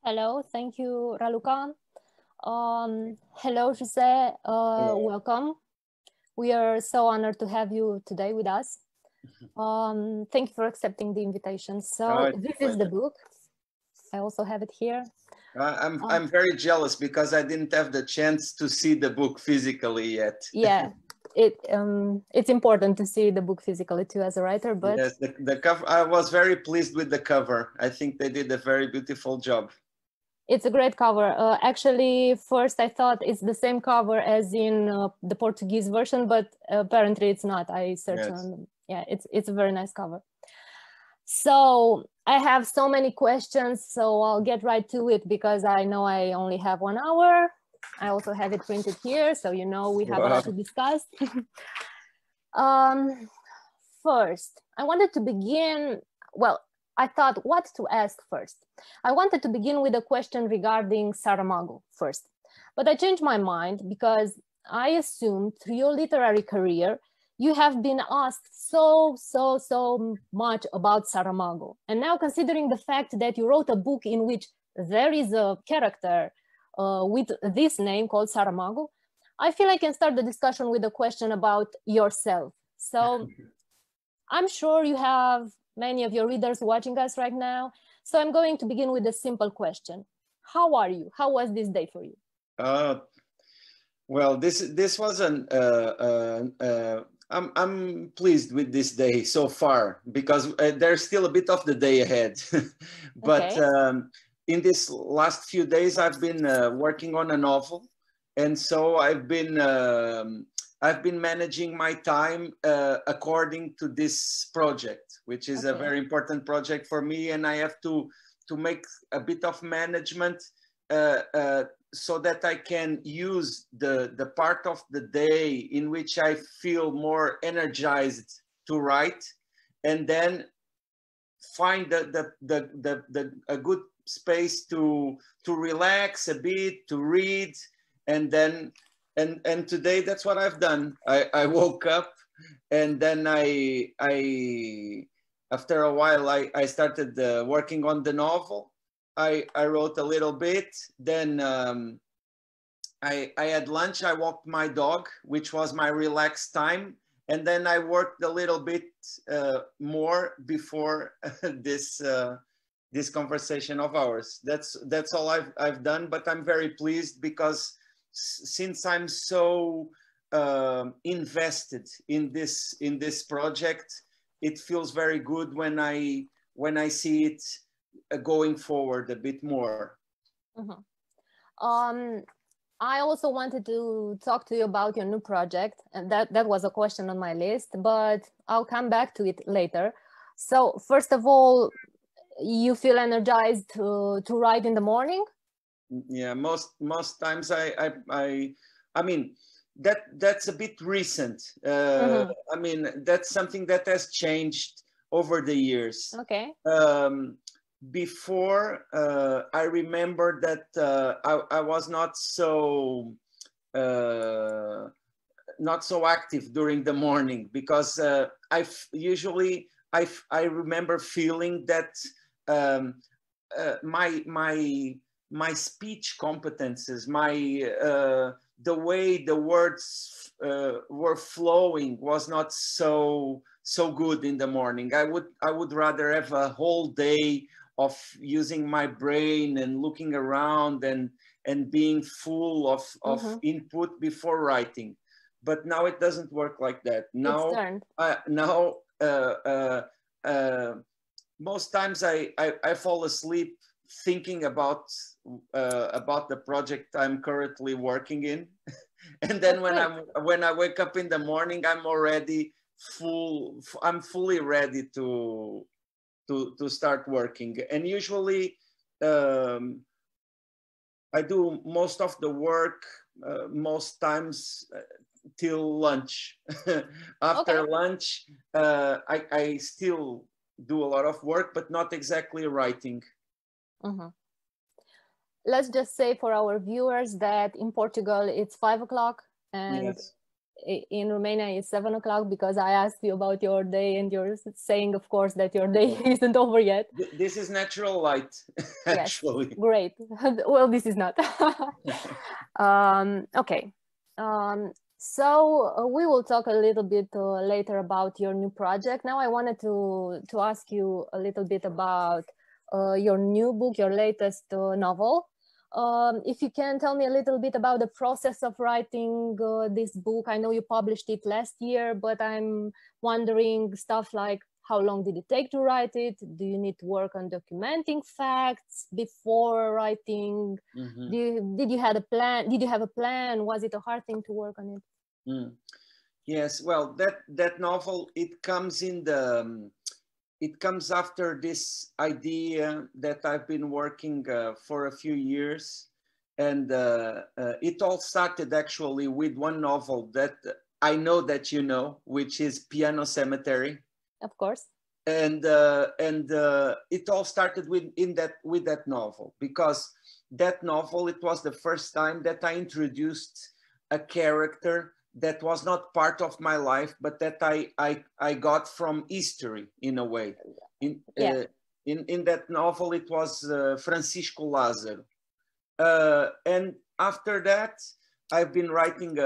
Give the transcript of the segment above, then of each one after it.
Hello, thank you, Raluca. Hello, José. Welcome. We are so honored to have you today with us. Thank you for accepting the invitation. So this is the book. I also have it here. I'm very jealous because I didn't have the chance to see the book physically yet. Yeah, it's important to see the book physically too as a writer. But yes, the cover. I was very pleased with the cover. I think they did a very beautiful job. It's a great cover. Actually, first I thought it's the same cover as in the Portuguese version, but apparently it's not. I searched on. Yeah, it's a very nice cover. So I have so many questions, so I'll get right to it because I know I only have 1 hour. I also have it printed here, so you know we have a lot to discuss. First, I wanted to begin, well, I thought what to ask first. I wanted to begin with a question regarding Saramago first, but I changed my mind because I assumed through your literary career, you have been asked so much about Saramago. And now considering the fact that you wrote a book in which there is a character with this name called Saramago, I feel I can start the discussion with a question about yourself. So I'm sure you have many of your readers watching us right now. So I'm going to begin with a simple question. How are you? How was this day for you? Well, this was I'm pleased with this day so far because there's still a bit of the day ahead. But in this last few days, I've been working on a novel. And so I've been managing my time according to this project, which is a very important project for me. And I have to make a bit of management so that I can use the part of the day in which I feel more energized to write, and then find a good space to relax a bit, to read, and then and today that's what I've done. I woke up, and then I after a while I started working on the novel. I wrote a little bit, then I had lunch, I walked my dog, which was my relaxed time, and then I worked a little bit more before this conversation of ours. That's all I've done, but I'm very pleased because since I'm so invested in this project, it feels very good when I see it going forward a bit more. I also wanted to talk to you about your new project, and that was a question on my list, but I'll come back to it later. So first of all, you feel energized to write in the morning? Yeah, most times I mean that's a bit recent. I mean that's something that has changed over the years. Okay. Before, I remember that I was not so active during the morning because I remember feeling that my speech competences, the way the words were flowing was not so good in the morning. I would rather have a whole day of using my brain and looking around and being full of input before writing. But now it doesn't work like that. Now most times I fall asleep thinking about the project I'm currently working in, and then when I wake up in the morning, I'm already I'm fully ready to start working. And usually I do most of the work most times till lunch. After lunch, I still do a lot of work, but not exactly writing. Let's just say for our viewers that in Portugal it's 5 o'clock, and in Romania is 7 o'clock, because I asked you about your day and you're saying, of course, that your day isn't over yet. This is natural light, actually. Yes, great. Well, this is not. Okay. So we will talk a little bit later about your new project. Now I wanted to ask you a little bit about your new book, your latest novel. If you can tell me a little bit about the process of writing this book. I know you published it last year, but I'm wondering stuff like, how long did it take to write it? Do you need to work on documenting facts before writing? Mm-hmm. Did you have a plan? Did you have a plan? Was it a hard thing to work on it? Mm. Yes, well, that novel, it comes in the it comes after this idea that I've been working for a few years, and it all started actually with one novel that I know that you know, which is Piano Cemetery. Of course. And it all started with that novel, because that novel, it was the first time that I introduced a character that was not part of my life, but that I got from history in a way. In that novel, it was Francisco Lázaro. And after that, I've been writing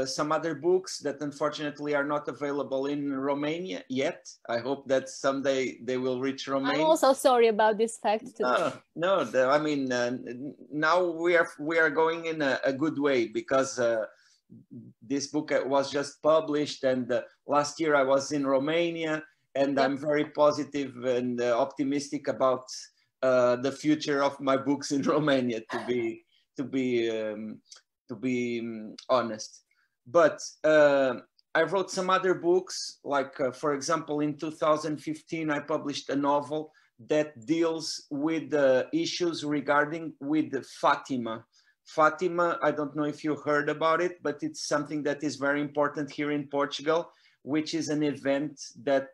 some other books that unfortunately are not available in Romania yet. I hope that someday they will reach Romania. I'm also sorry about this fact too. No, I mean, now we are going in a good way, because this book was just published, and last year I was in Romania, and I'm very positive and optimistic about the future of my books in Romania, to be honest. But I wrote some other books, like for example, in 2015 I published a novel that deals with the issues regarding with Fatima. Fatima, I don't know if you heard about it, but it's something that is very important here in Portugal, which is an event that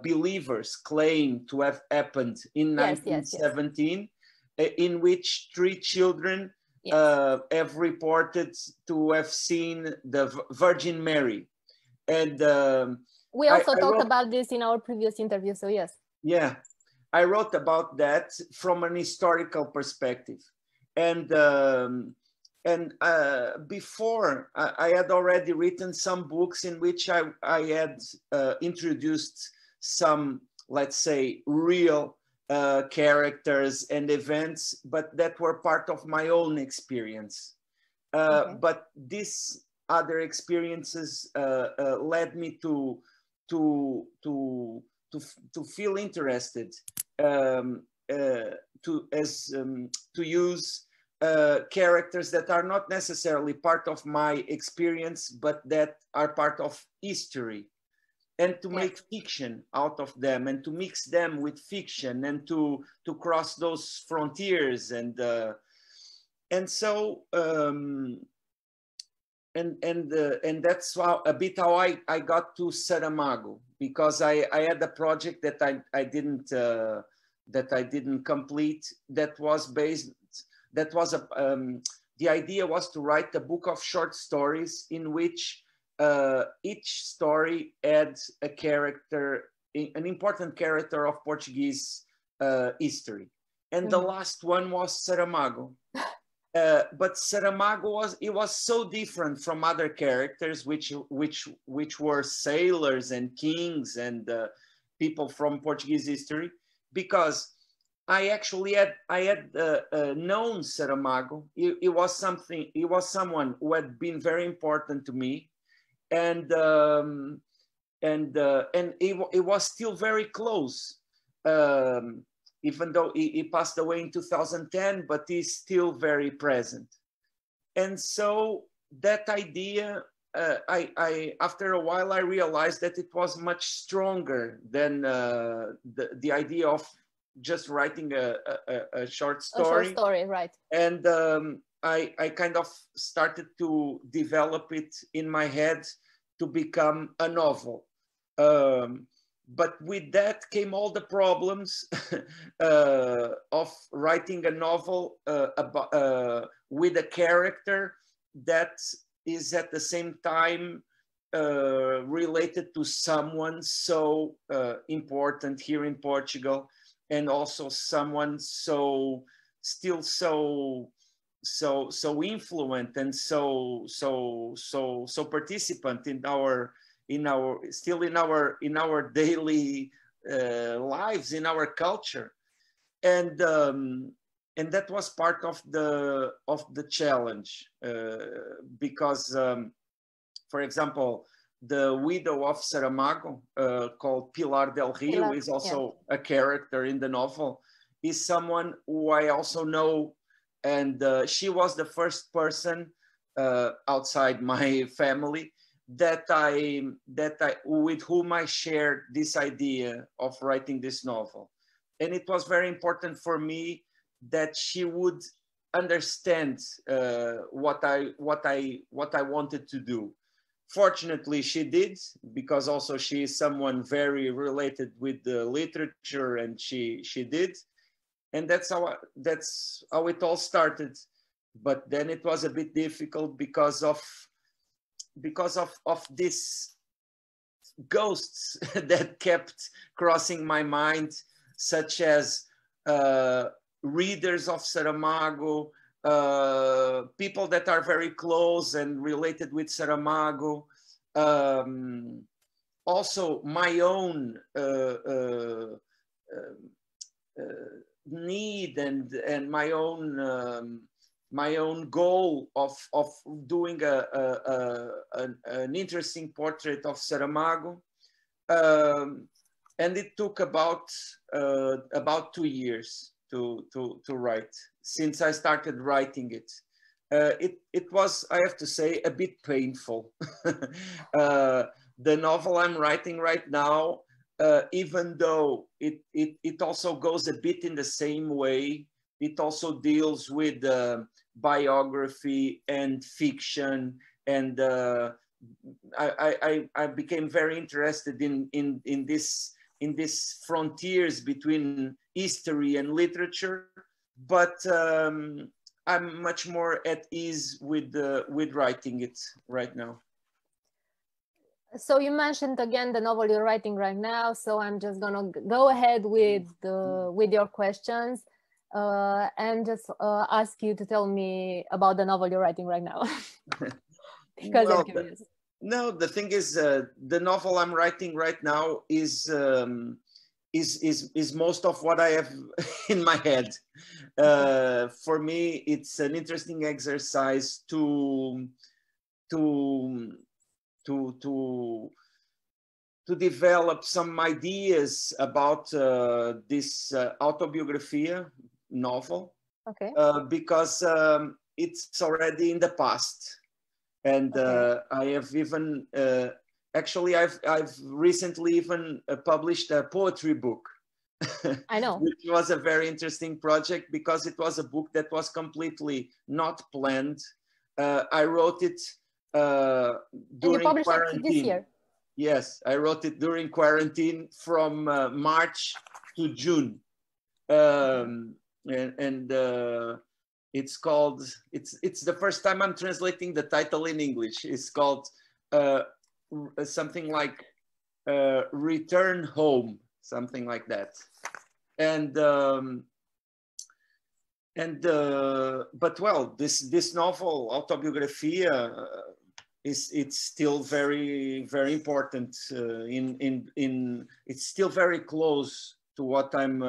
believers claim to have happened in 1917, in which 3 children have reported to have seen the Virgin Mary. And we also talked about this in our previous interview, so yes. Yeah, I wrote about that from an historical perspective. And before, I had already written some books in which I had introduced some, let's say, real characters and events, but that were part of my own experience. But these other experiences led me to feel interested to use characters that are not necessarily part of my experience, but that are part of history, and to make fiction out of them, and to mix them with fiction, and to cross those frontiers, and so and that's a bit how I got to Saramago, because I had a project that I didn't complete, that was based, that was the idea was to write a book of short stories in which each story had a character, an important character of Portuguese history. And the last one was Saramago. But Saramago was so different from other characters, which were sailors and kings and people from Portuguese history, because I actually had known Saramago. He was someone who had been very important to me, and he was still very close. Even though he passed away in 2010, but he's still very present. And so that idea, after a while, I realized that it was much stronger than the idea of just writing a short story. A short story, right. And I kind of started to develop it in my head to become a novel. But with that came all the problems of writing a novel with a character that is at the same time related to someone so important here in Portugal, and also someone so influent and so participant in our daily lives, in our culture, and that was part of the challenge, because for example, the widow of Saramago, called Pilar del Rio, Pilar, is also yeah, a character in the novel, is someone who I also know, and she was the first person outside my family that I with whom I shared this idea of writing this novel. And it was very important for me that she would understand what I wanted to do. Fortunately, she did, because also she is someone very related with the literature, and she did, and that's how it all started. But then it was a bit difficult because of these ghosts that kept crossing my mind, such as readers of Saramago, people that are very close and related with Saramago, also my own need and my own goal of doing an interesting portrait of Saramago, and it took about 2 years to write, since I started writing it. It was, I have to say, a bit painful. The novel I'm writing right now, even though it also goes a bit in the same way, it also deals with biography and fiction, and I became very interested in this frontiers between history and literature, but I'm much more at ease with writing it right now. So you mentioned again the novel you're writing right now, so I'm just gonna go ahead with your questions and just ask you to tell me about the novel you're writing right now. Because I'm curious. No, the thing is, the novel I'm writing right now is most of what I have in my head. For me, it's an interesting exercise to develop some ideas about this Autobiografia novel. Okay. Because it's already in the past. And okay. I have even, actually, I've recently even published a poetry book. I know. Which was a very interesting project, because it was a book that was completely not planned. I wrote it during quarantine. It this year? Yes, I wrote it during quarantine from March to June. It's called, it's the first time I'm translating the title in English. It's called something like Return Home, something like that. But well, this novel, Autobiografia, it's still very, very important. It's still very close to what I'm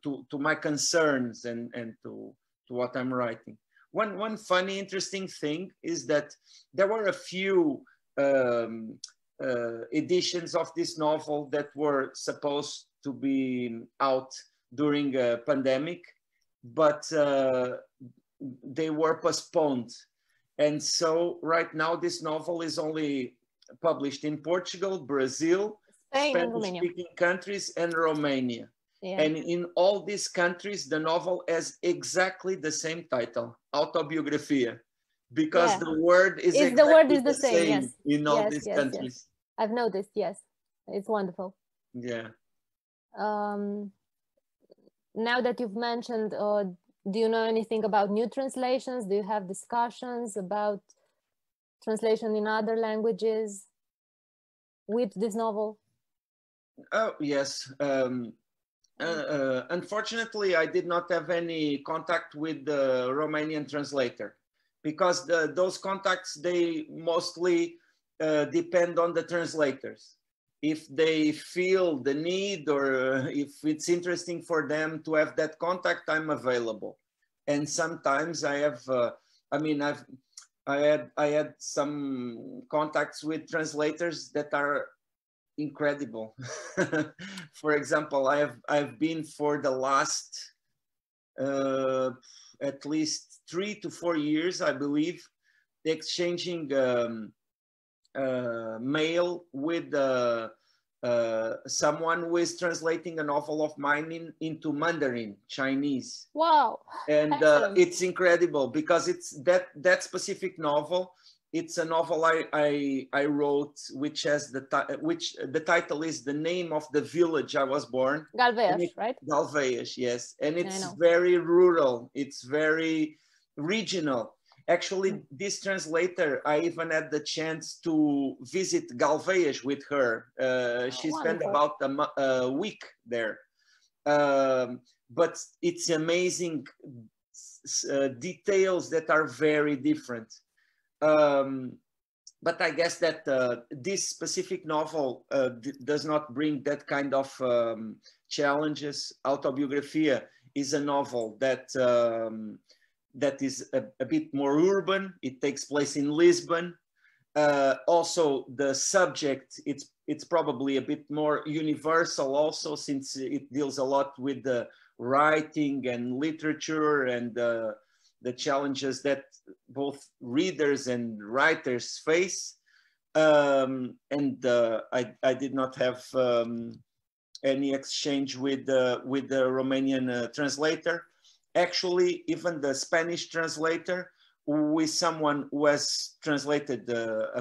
to my concerns and to what I'm writing. One funny, interesting thing is that there were a few editions of this novel that were supposed to be out during a pandemic, but they were postponed. And so right now this novel is only published in Portugal, Brazil, Spanish-speaking countries, and Romania. Yeah. And in all these countries, the novel has exactly the same title, Autobiografia, because the word is the same yes. In all these countries. Yes. I've noticed, yes. It's wonderful. Yeah. Now that you've mentioned, do you know anything about new translations? Do you have discussions about translation in other languages with this novel? Oh, yes. Unfortunately, I did not have any contact with the Romanian translator, because those contacts, they mostly depend on the translators. If they feel the need, or if it's interesting for them to have that contact, I'm available. And sometimes I have, I had some contacts with translators that are incredible. For example, I've been for the last at least 3 to 4 years, I believe, exchanging mail with someone who is translating a novel of mine into Mandarin, Chinese. Wow. And it's incredible, because it's that specific novel. It's a novel I wrote, which has the title is the name of the village I was born. Galveias, right? Galveias, yes. And it's very rural. It's very regional. Actually, this translator, I even had the chance to visit Galveias with her. She spent about a week there. But it's amazing details that are very different. But I guess that this specific novel does not bring that kind of challenges. Autobiografia is a novel that that is a bit more urban. It takes place in Lisbon. Also, the subject, it's probably a bit more universal also, since it deals a lot with the writing and literature and the challenges that both readers and writers face. I did not have any exchange with the Romanian translator. Actually, even the Spanish translator, with someone who has translated a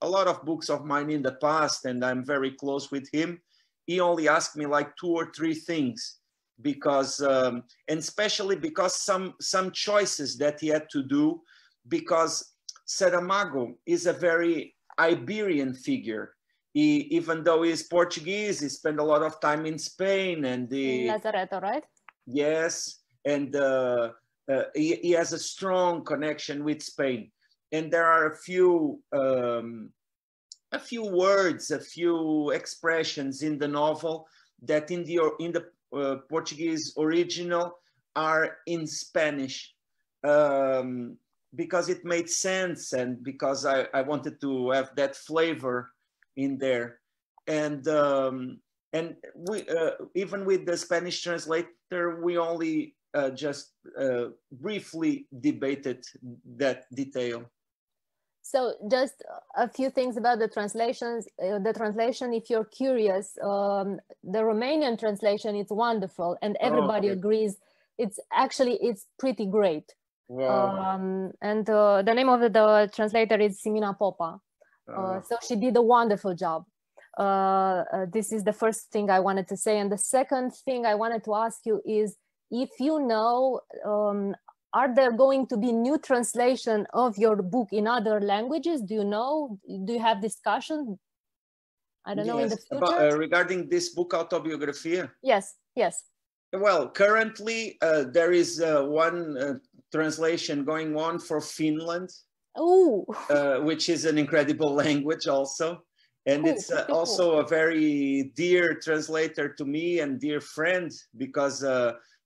lot of books of mine in the past, and I'm very close with him, he only asked me like 2 or 3 things, because and especially because some choices that he had to do, because Saramago is a very Iberian figure. Even though he's Portuguese, he spent a lot of time in Spain and Lazaretto, right? Yes, and he has a strong connection with Spain. And there are a few words, a few expressions in the novel that in the Portuguese original are in Spanish, because it made sense, and because I wanted to have that flavor in there. And we even with the Spanish translator, we only just briefly debated that detail. So just a few things about the translations. The translation, if you're curious, the Romanian translation is wonderful, and everybody agrees it's pretty great. Wow. And the name of the translator is Simina Popa. So she did a wonderful job. This is the first thing I wanted to say. And the second thing I wanted to ask you is, if you know, are there going to be new translation of your book in other languages? Do you know? Do you have discussion? I don't know, in the future? About, regarding this book, Autobiografia? Yes, yes. Well, currently there is one translation going on for Finland, which is an incredible language also. And it's also a very dear translator to me and dear friend, because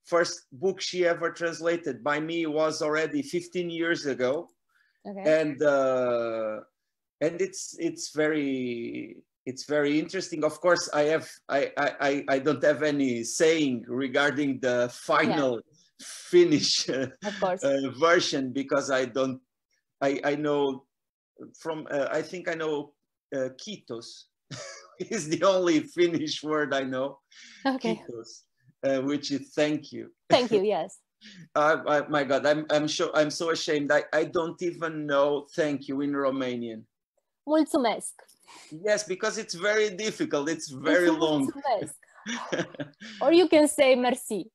first book she ever translated by me was already 15 years ago. And it's very interesting. Of course, I don't have any saying regarding the final Finnish version, because I know from I think I know kiitos is the only Finnish word I know. Kiitos, which is thank you. Thank you, yes. My God, I'm so ashamed. I don't even know thank you in Romanian. Mulțumesc. Yes, because it's very difficult. It's very long. Or you can say merci.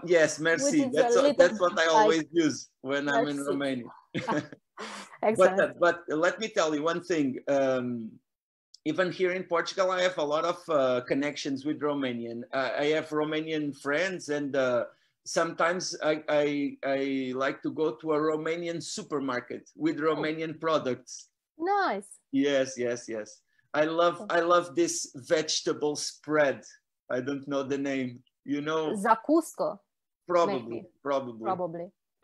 Yes, merci. That's what I always use when I'm in Romania. Excellent. But let me tell you one thing. Even here in Portugal, I have a lot of connections with Romanian. I have Romanian friends, and sometimes I like to go to a Romanian supermarket with Romanian products. Nice. Yes. I love this vegetable spread. I don't know the name. You know? Zacuscă. Probably.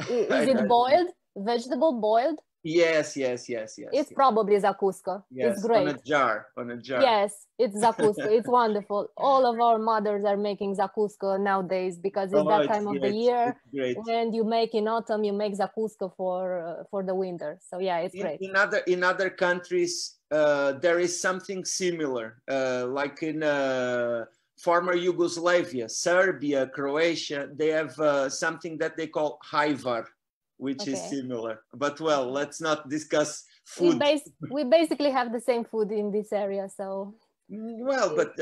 Is it boiled? Vegetable boiled? Yes. It's probably zacuscă. Yes, it's great. On a jar. Yes, it's zacuscă. It's wonderful. All of our mothers are making zacuscă nowadays because it's that time of the year. When you make in autumn, you make zacuscă for the winter. So yeah, it's great. In other countries, there is something similar, like in former Yugoslavia, Serbia, Croatia. They have something that they call hajvar, which is similar. But well, let's not discuss food. We basically have the same food in this area, so. Well, but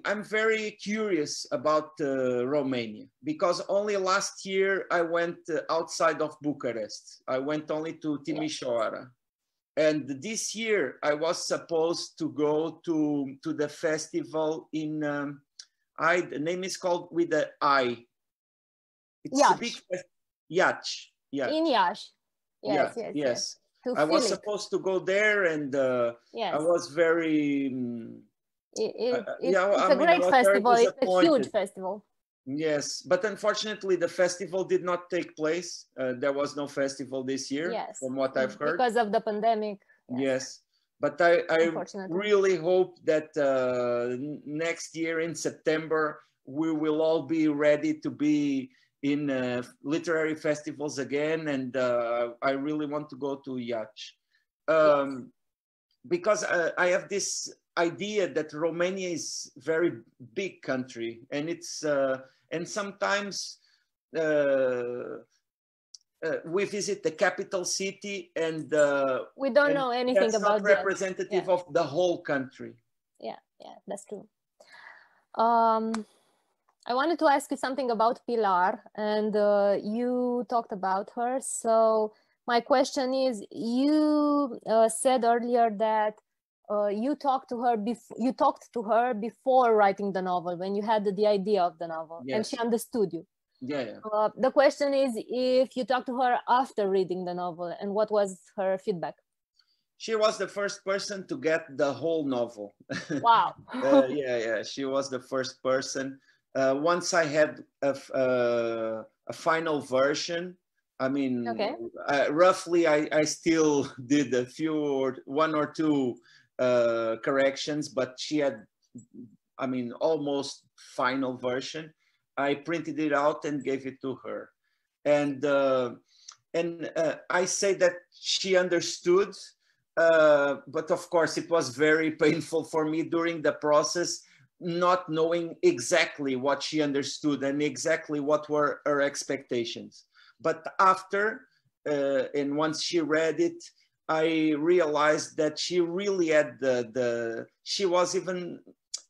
I'm very curious about Romania, because only last year I went outside of Bucharest. I went only to Timișoara. And this year I was supposed to go to the festival in, the name is called with the I. It's Iași. a big Iași. In Iași. Yes. I was supposed to go there, and I was very... It's a great festival. It's a huge festival. Yes, but unfortunately the festival did not take place. There was no festival this year, from what I've heard. Because of the pandemic. Yes, but I really hope that next year in September, we will all be ready to be in literary festivals again. And I really want to go to Iași. Because I have this idea that Romania is a very big country, and it's and sometimes we visit the capital city, and we don't know anything about that. Representative of the whole country. Yeah, that's true. I wanted to ask you something about Pilar, and you talked about her. So my question is, you said earlier that you talked to her before writing the novel, when you had the idea of the novel, and she understood you. The question is if you talked to her after reading the novel, and what was her feedback? She was the first person to get the whole novel. Wow. She was the first person. Once I had a final version, I mean, roughly I still did one or two corrections, but she had, I mean, almost final version. I printed it out and gave it to her, and I say that she understood, but of course it was very painful for me during the process, not knowing exactly what she understood and exactly what were her expectations. But after, and once she read it, I realized that she really had she was even,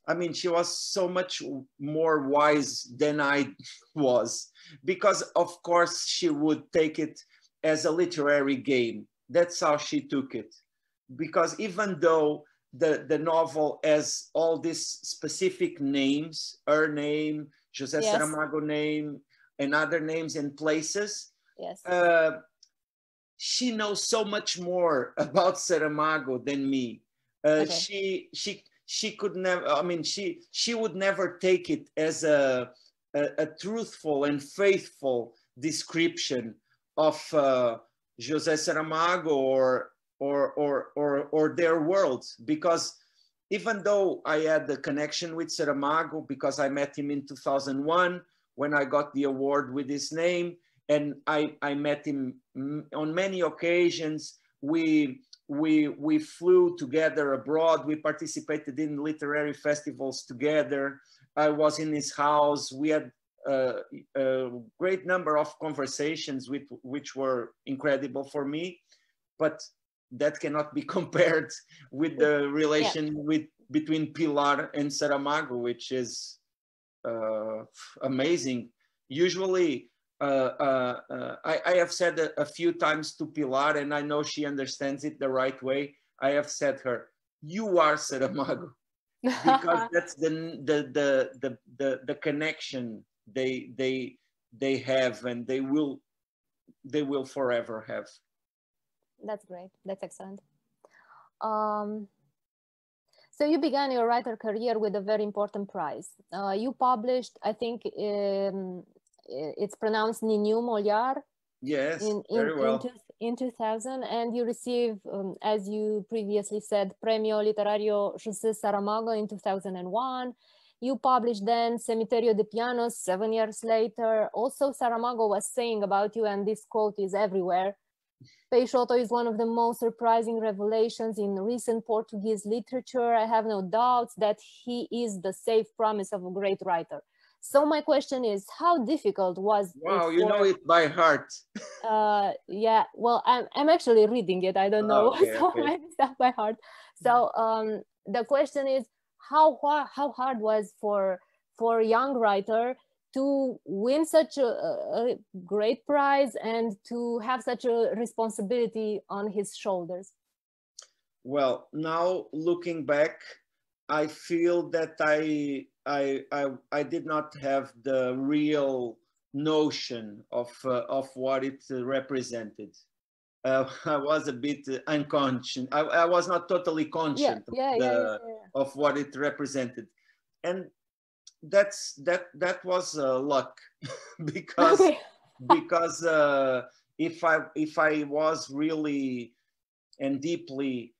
I mean, she was so much more wise than I was, because of course she would take it as a literary game. That's how she took it. Because even though the novel has all these specific names, her name, José Saramago name, and other names and places, she knows so much more about Saramago than me. She could never, I mean, she would never take it as a truthful and faithful description of José Saramago or their worlds, because even though I had the connection with Saramago, because I met him in 2001 when I got the award with his name, and I met him on many occasions. We flew together abroad. We participated in literary festivals together. I was in his house. We had a great number of conversations which were incredible for me, but that cannot be compared with the relation between Pilar and Saramago, which is amazing. Usually I have said a few times to Pilar, and I know she understands it the right way. I have said her, "You are Saramago," because that's the connection they have, and they will forever have. That's great. That's excellent. So you began your writer career with a very important prize. You published, I think it's pronounced Niniu Moliar. Yes, very well. In 2000, and you received, as you previously said, Premio Literario José Saramago in 2001. You published then Cemiterio de Pianos 7 years later. Also, Saramago was saying about you, and this quote is everywhere: Peixoto is one of the most surprising revelations in recent Portuguese literature. I have no doubts that he is the safe promise of a great writer. So my question is, how difficult was it? Wow, you know it by heart. Yeah, well, I'm actually reading it. I don't know, okay, so okay. maybe stuff by heart. So the question is, how hard was for a young writer to win such a great prize and to have such a responsibility on his shoulders? Well, now looking back, I feel that I did not have the real notion of what it represented. I was a bit unconscious. I was not totally conscious of what it represented, and that was luck, because because if I was really and deeply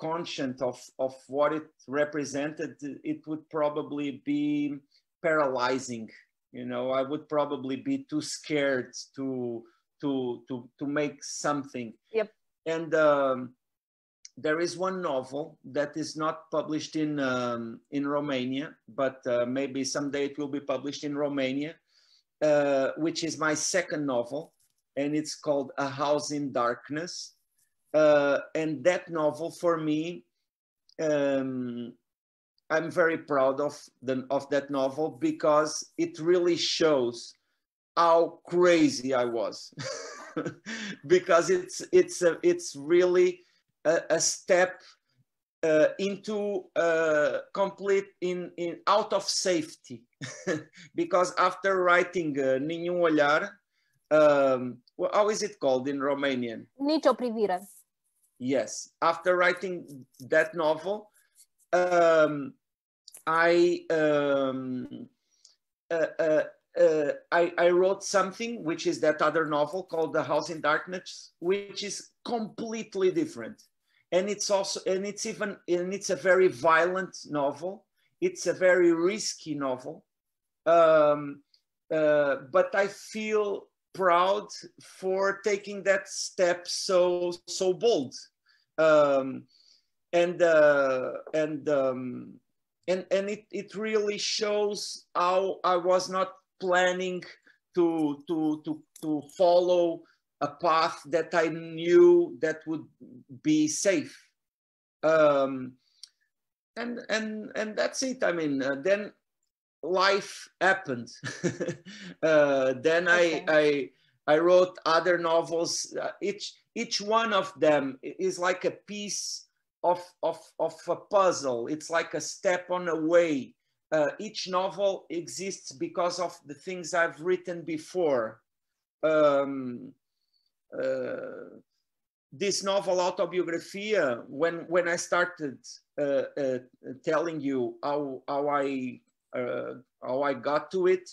conscious of what it represented, it would probably be paralyzing. You know, I would probably be too scared to make something. Yep. And there is one novel that is not published in Romania, but maybe someday it will be published in Romania, which is my second novel, and it's called A House in Darkness. And that novel, for me, I'm very proud of that novel, because it really shows how crazy I was. Because it's really a step into complete out of safety. Because after writing Niniu Moliar, well, how is it called in Romanian? Nicio privire. Yes, after writing that novel, I wrote something, which is that other novel called The House in Darkness, which is completely different, and it's a very violent novel. It's a very risky novel, but I feel proud for taking that step so bold, and it really shows how I was not planning to follow a path that I knew that would be safe, and that's it. I mean, then life happened. Then I wrote other novels. Each one of them is like a piece of a puzzle. It's like a step on a way. Each novel exists because of the things I've written before. This novel, Autobiografia, when I started telling you how I got to it,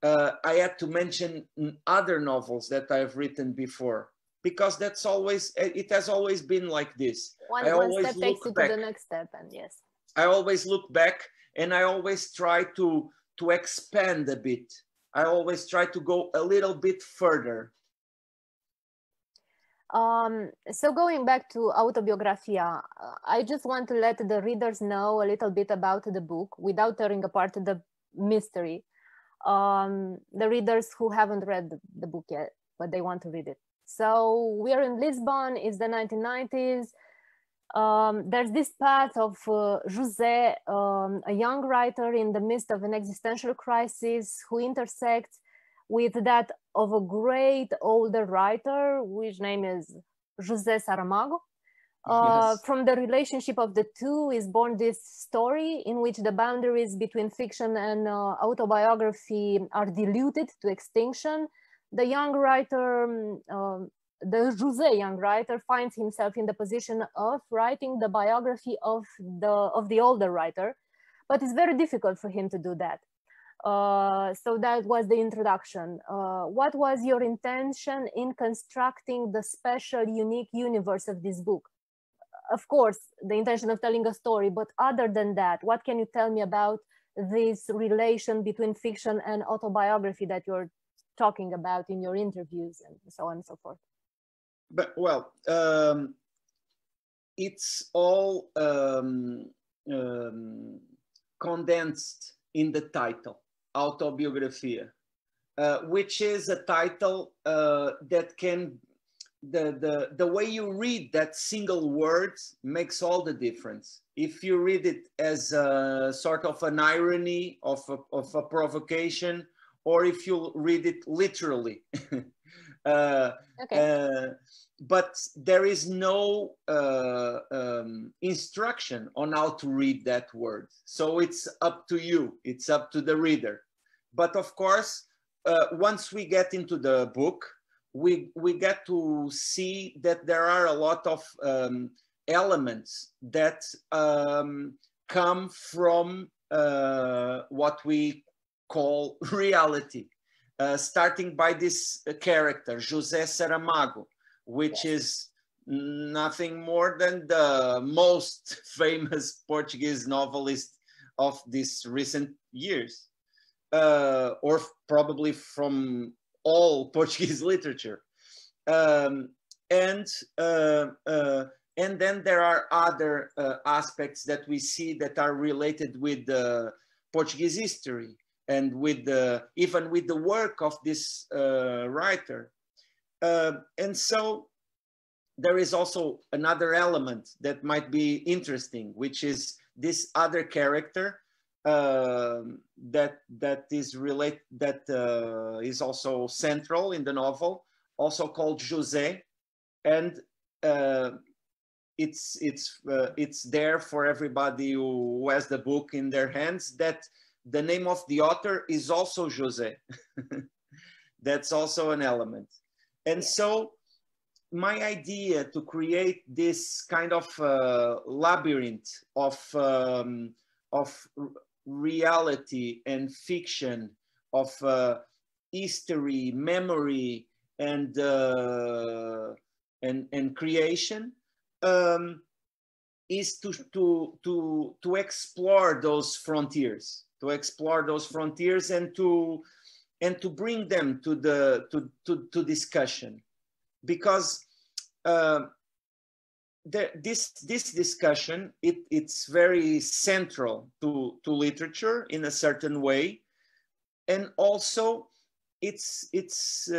I had to mention other novels that I've written before, because it has always been like this. One step takes you to the next step, and yes. I always look back, and I always try to expand a bit. I always try to go a little bit further. So going back to Autobiografia, I just want to let the readers know a little bit about the book without tearing apart the mystery. The readers who haven't read the book yet, but they want to read it. So we are in Lisbon, it's the 1990s. There's this path of José, a young writer in the midst of an existential crisis, who intersects with that of a great older writer, which name is José Saramago. Yes. From the relationship of the two is born this story in which the boundaries between fiction and autobiography are diluted to extinction. The young writer, the José young writer, finds himself in the position of writing the biography of the older writer, but it's very difficult for him to do that. So that was the introduction. What was your intention in constructing the special, unique universe of this book? Of course, the intention of telling a story, but other than that, what can you tell me about this relation between fiction and autobiography that you're talking about in your interviews and so on and so forth? But well, it's all condensed in the title, Autobiografia, which is a title that can, the way you read that single word makes all the difference. If you read it as a sort of an irony of a provocation, or if you read it literally. Okay. But there is no instruction on how to read that word. So it's up to you, it's up to the reader. But of course, once we get into the book, we get to see that there are a lot of elements that come from what we call reality, starting by this character, José Saramago, which is nothing more than the most famous Portuguese novelist of these recent years, or probably from all Portuguese literature. And then there are other aspects that we see that are related with Portuguese history and with even with the work of this writer. And so there is also another element that might be interesting, which is this other character that is also central in the novel, also called José, and it's there for everybody who has the book in their hands that the name of the author is also José. That's also an element. And so my idea to create this kind of labyrinth of reality and fiction, of history, memory, and creation, is to explore those frontiers, and to bring them to discussion, because this discussion, it's very central to literature in a certain way, and also it's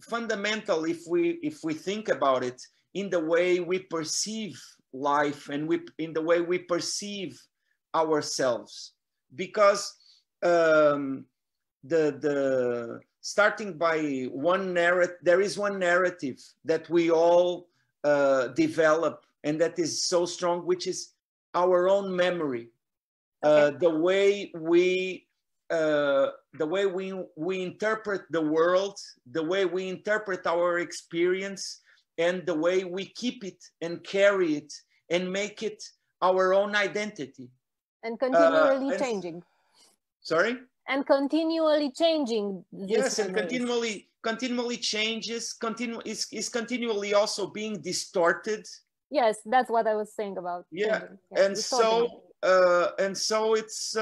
fundamental if we think about it in the way we perceive life and in the way we perceive ourselves, because starting by one narrative, there is one narrative that we all develop, and that is so strong, which is our own memory. Okay. The way we interpret the world, the way we interpret our experience, and the way we keep it and carry it and make it our own identity. And continually changing. Sorry? And continually changing. Yes, and continually changes, is continually also being distorted. Yes, that's what I was saying about. Yeah, and so it's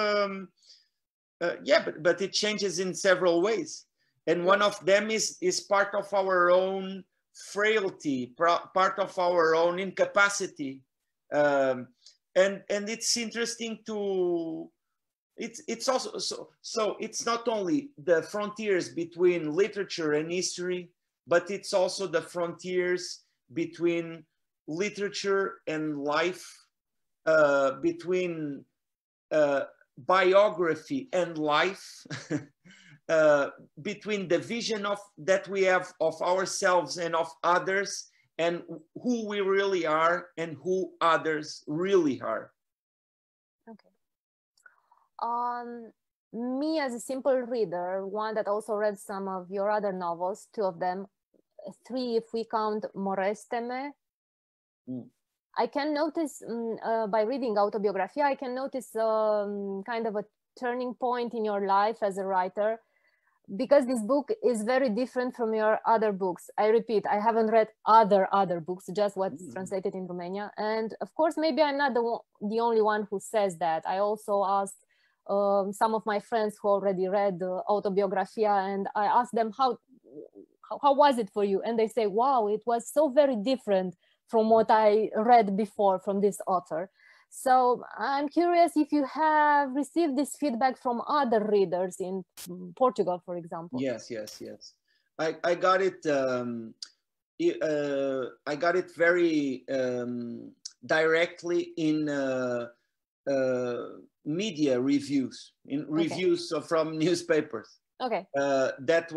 but it changes in several ways, and one of them is part of our own frailty, part of our own incapacity, and it's interesting to. It's also so it's not only the frontiers between literature and history, but it's also the frontiers between literature and life, between biography and life, between the vision that we have of ourselves and of others, and who we really are and who others really are. Okay. Me as a simple reader, one that also read some of your other novels, two of them, three if we count Moreste-me, I can notice by reading Autobiografia, I can notice kind of a turning point in your life as a writer, because this book is very different from your other books. I repeat, I haven't read other books, just what's translated in Romania. And of course, maybe I'm not the only one who says that. I also asked some of my friends who already read Autobiografia, and I asked them, how was it for you? And they say, wow, it was so very different from what I read before from this author. So I'm curious if you have received this feedback from other readers in Portugal, for example. Yes. I got it. I got it very directly in media reviews, reviews from newspapers. Okay. That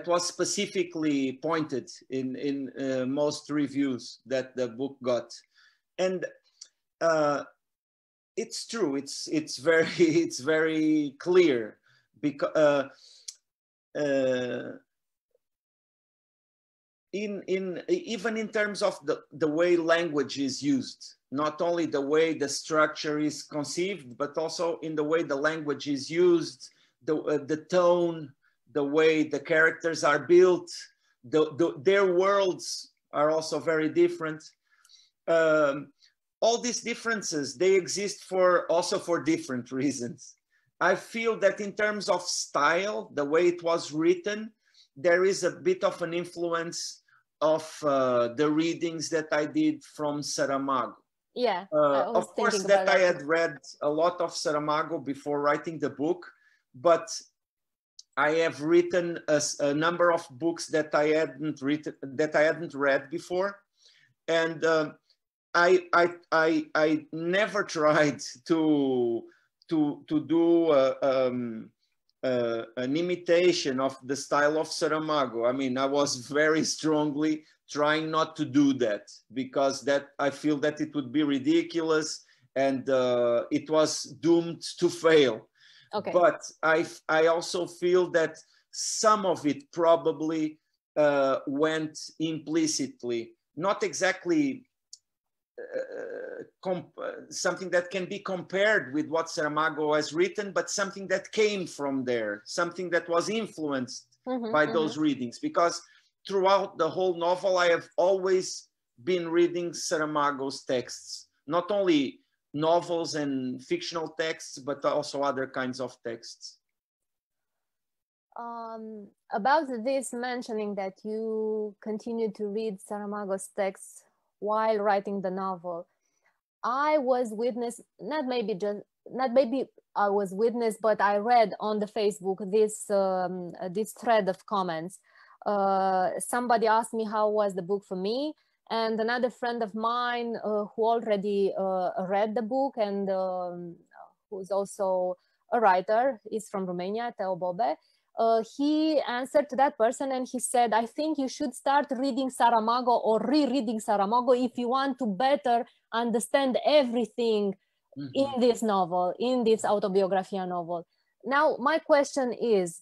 was specifically pointed in most reviews that the book got. And it's true. It's very clear, because even in terms of the way language is used, not only the way the structure is conceived, but also in the way the language is used, the tone, the way the characters are built, their worlds are also very different. All these differences, they exist also for different reasons. I feel that in terms of style, the way it was written, there is a bit of an influence of the readings that I did from Saramago. Yeah, of course, that I had read a lot of Saramago before writing the book, but I have written a number of books that I hadn't read before, and I never tried to do an imitation of the style of Saramago. I mean, I was very strongly trying not to do that, because I feel that it would be ridiculous, and it was doomed to fail. Okay. But I also feel that some of it probably went implicitly, not exactly something that can be compared with what Saramago has written, but something that came from there, something that was influenced by those readings. Because throughout the whole novel, I have always been reading Saramago's texts, not only novels and fictional texts, but also other kinds of texts. About this, mentioning that you continue to read Saramago's texts while writing the novel, I was witness, not maybe I was witness, but I read on the Facebook this thread of comments. Somebody asked me how was the book for me, and another friend of mine who already read the book and who's also a writer, is from Romania, Teo Bobe. He answered to that person and he said, I think you should start reading Saramago or rereading Saramago if you want to better understand everything in this novel, in this Autobiografia novel. Now, my question is,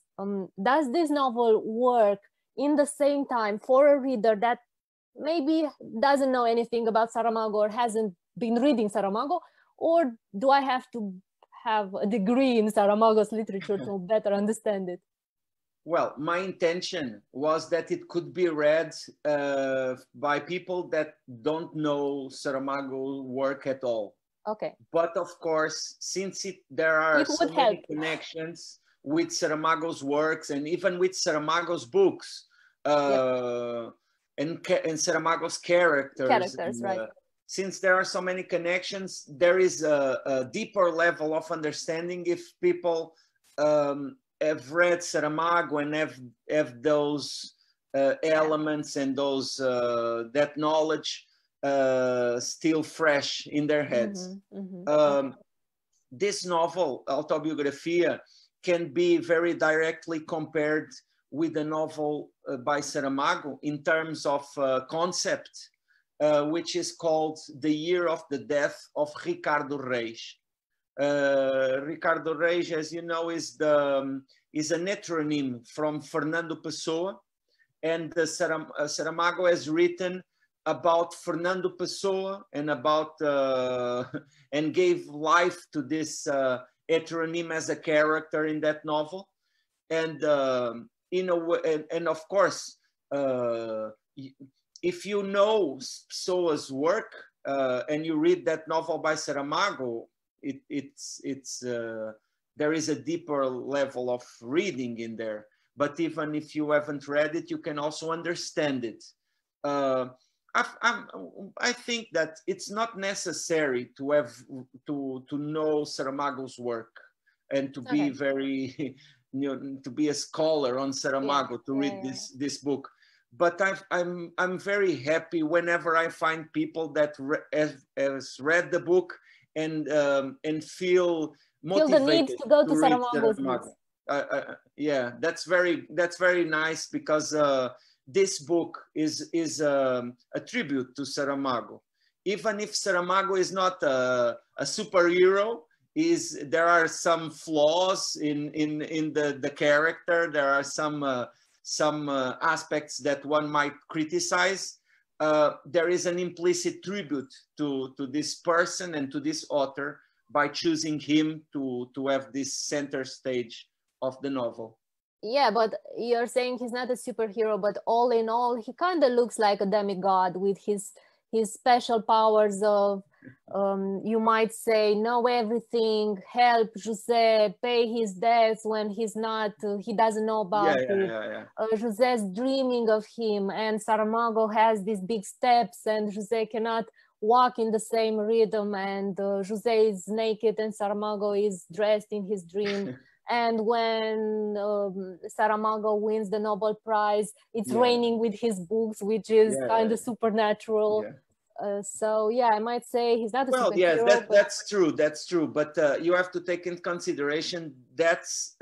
does this novel work in the same time for a reader that maybe doesn't know anything about Saramago or hasn't been reading Saramago, or do I have to have a degree in Saramago's literature to better understand it? Well, my intention was that it could be read by people that don't know Saramago's work at all. Okay. But of course, since there are so many connections with Saramago's works and even with Saramago's books, and Saramago's characters, right. Since there are so many connections, there is a deeper level of understanding if people have read Saramago and have those elements and those that knowledge still fresh in their heads. This novel, Autobiografia, can be very directly compared with a novel by Saramago in terms of concept, which is called The Year of the Death of Ricardo Reis. Ricardo Reis, as you know, is an heteronym from Fernando Pessoa, and Saramago has written about Fernando Pessoa and about and gave life to this heteronym as a character in that novel, and in a way, and of course, if you know Pessoa's work and you read that novel by Saramago, there is a deeper level of reading in there. But even if you haven't read it, you can also understand it. I think that it's not necessary to have to know Saramago's work and to be very, to be a scholar on Saramago to read this book. But I'm very happy whenever I find people that has read the book and feel motivated the need to go to read Saramago's Saramago. Yeah, that's very nice, because this book is a tribute to Saramago. Even if Saramago is not a superhero, there are some flaws in the character. There are some aspects that one might criticize. There is an implicit tribute to this person and to this author by choosing him to have this center stage of the novel. Yeah, but you're saying he's not a superhero, but all in all, he kind of looks like a demigod with his special powers of, you might say, know everything, help José, pay his debts when he doesn't know about it. José's dreaming of him, and Saramago has these big steps, and José cannot walk in the same rhythm, and José is naked and Saramago is dressed in his dream. And when Saramago wins the Nobel Prize, it's raining with his books, which is kind of supernatural. So yeah, I might say he's not a superhero. Yes, that's true. That's true. But you have to take into consideration that's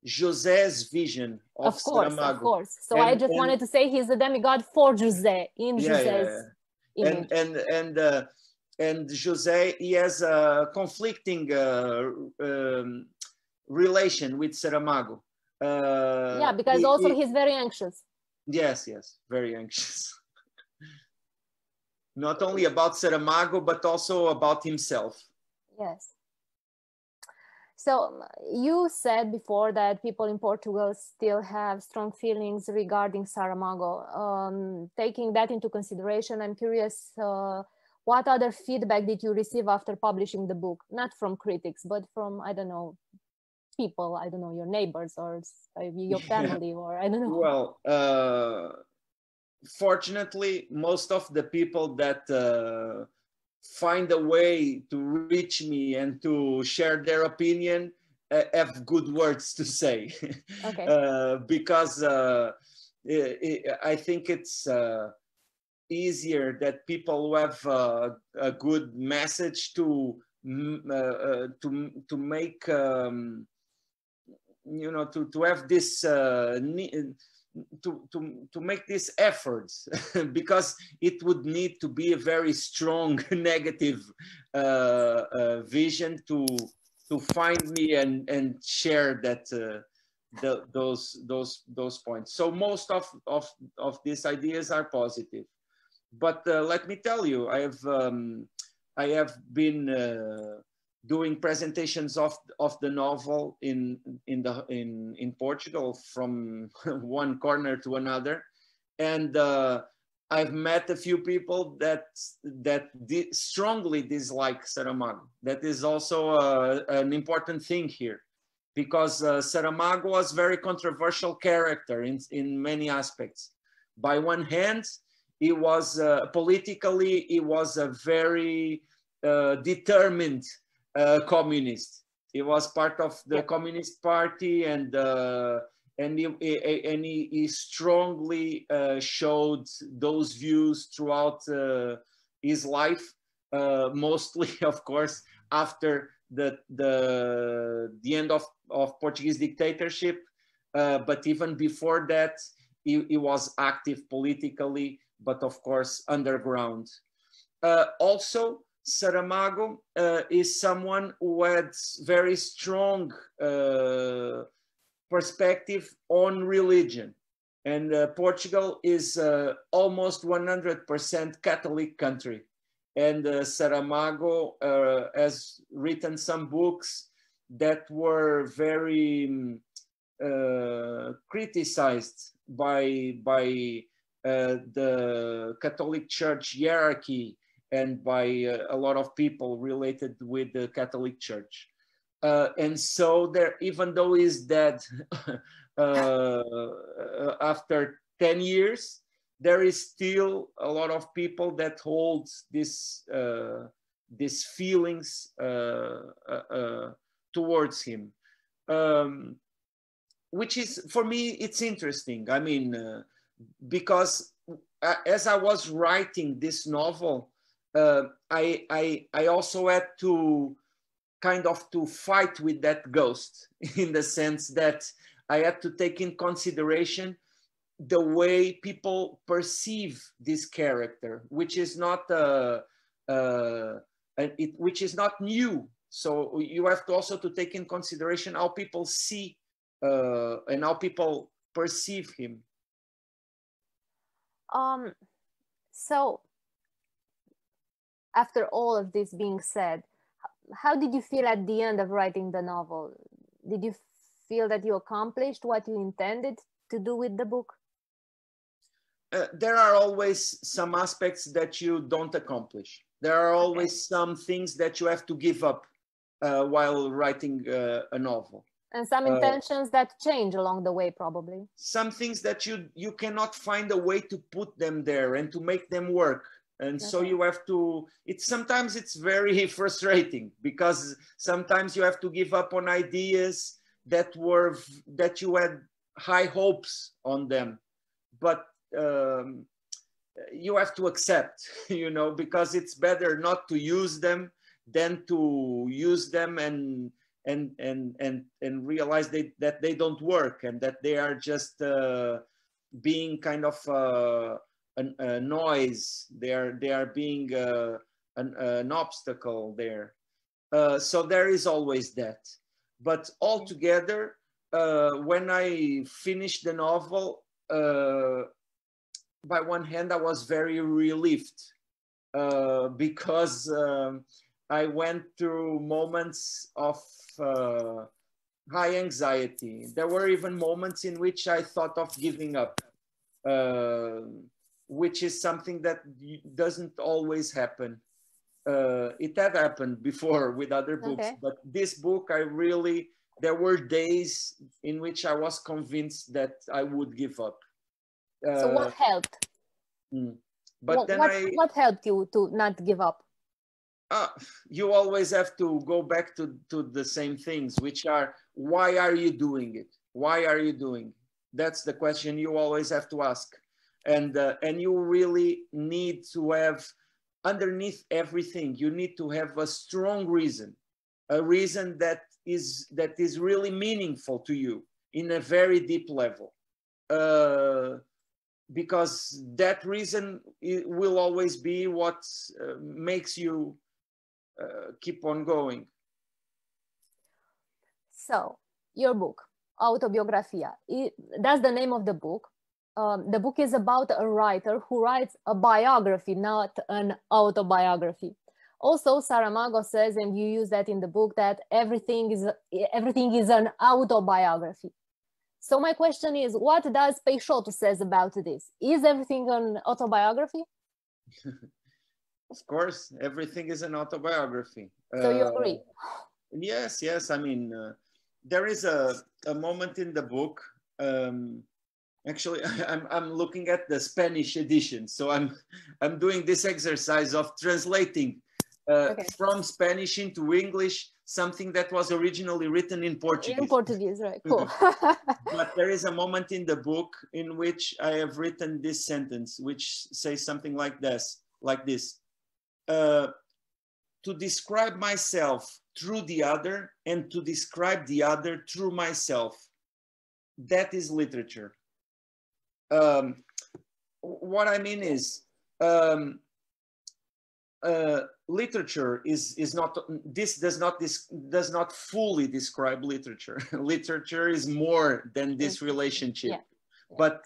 José's vision of Saramago. Of course. So I just wanted to say he's a demigod for José, in José's image. And José, he has a conflicting relation with Saramago. Because he's very anxious. Yes, very anxious. Not only about Saramago, but also about himself. Yes. So you said before that people in Portugal still have strong feelings regarding Saramago. Taking that into consideration, I'm curious, what other feedback did you receive after publishing the book? Not from critics, but from, I don't know, people, I don't know, your neighbors or your family, or I don't know. Well, fortunately, most of the people that find a way to reach me and to share their opinion have good words to say. Because I think it's easier that people who have a good message to make to have this to make this effort, because it would need to be a very strong negative vision to find me and share that those points. So most of these ideas are positive, but let me tell you, I have been doing presentations of the novel in Portugal, from one corner to another, and I've met a few people that strongly dislike Saramago. That is also an important thing here, because Saramago was a very controversial character in many aspects. By one hand, he was politically, he was a very determined communist. He was part of the Communist Party, and he strongly showed those views throughout his life, mostly, of course, after the end of Portuguese dictatorship, but even before that, he was active politically, but of course underground. Also, Saramago is someone who had very strong perspective on religion. And Portugal is almost 100% Catholic country. And Saramago has written some books that were very criticized by the Catholic Church hierarchy and by a lot of people related with the Catholic Church. And so there, even though he's dead after 10 years, there is still a lot of people that hold these feelings towards him, which is, for me, it's interesting. I mean, because as I was writing this novel, I also had to kind of to fight with that ghost, in the sense that I had to take in consideration the way people perceive this character, which is not which is not new. So you have to also to take in consideration how people see and how people perceive him. So after all of this being said, how did you feel at the end of writing the novel? Did you feel that you accomplished what you intended to do with the book? There are always some aspects that you don't accomplish. There are always some things that you have to give up while writing a novel. And some intentions that change along the way, probably. Some things that you cannot find a way to put them there and to make them work. And so you have to, sometimes it's very frustrating, because sometimes you have to give up on ideas that you had high hopes on them, but you have to accept, you know, because it's better not to use them than to use them and realize that they don't work, and that they are just being kind of a noise. They are being an obstacle there. So there is always that. But altogether, when I finished the novel, by one hand, I was very relieved because I went through moments of high anxiety. There were even moments in which I thought of giving up, which is something that doesn't always happen. It had happened before with other books, but this book, there were days in which I was convinced that I would give up. So what helped? But what helped you to not give up? You always have to go back to the same things, which are, why are you doing it? Why are you doing it? That's the question you always have to ask. And you really need to have, underneath everything, you need to have a strong reason, a reason that is really meaningful to you in a very deep level. Because that reason will always be what makes you keep on going. So, your book, Autobiografia, that's the name of the book. The book is about a writer who writes a biography, not an autobiography. Also, Saramago says, and you use that in the book, that everything is an autobiography. So my question is, what does Peixoto says about this? Is everything an autobiography? Of course, everything is an autobiography. So you agree? Yes. I mean, there is a moment in the book. Actually, I'm looking at the Spanish edition, so I'm doing this exercise of translating from Spanish into English something that was originally written in Portuguese. In Portuguese, right? Cool. But there is a moment in the book in which I have written this sentence, which says something like this: to describe myself through the other and to describe the other through myself. That is literature. What I mean is, literature is not, this does not fully describe literature. Literature is more than this relationship. Yeah. Yeah. But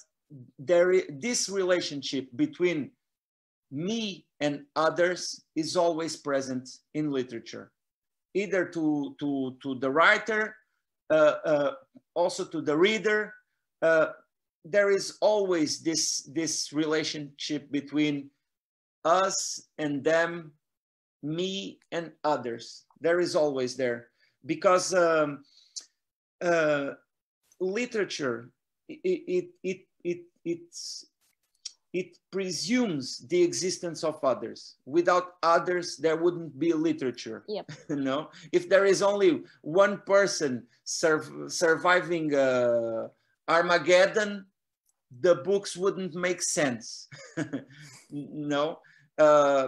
this relationship between me and others is always present in literature, either to the writer, also to the reader. There is always this relationship between us and them, me and others. There is always there, because literature, it presumes the existence of others. Without others, there wouldn't be literature. Yep. No, if there is only one person surviving Armageddon, the books wouldn't make sense. No,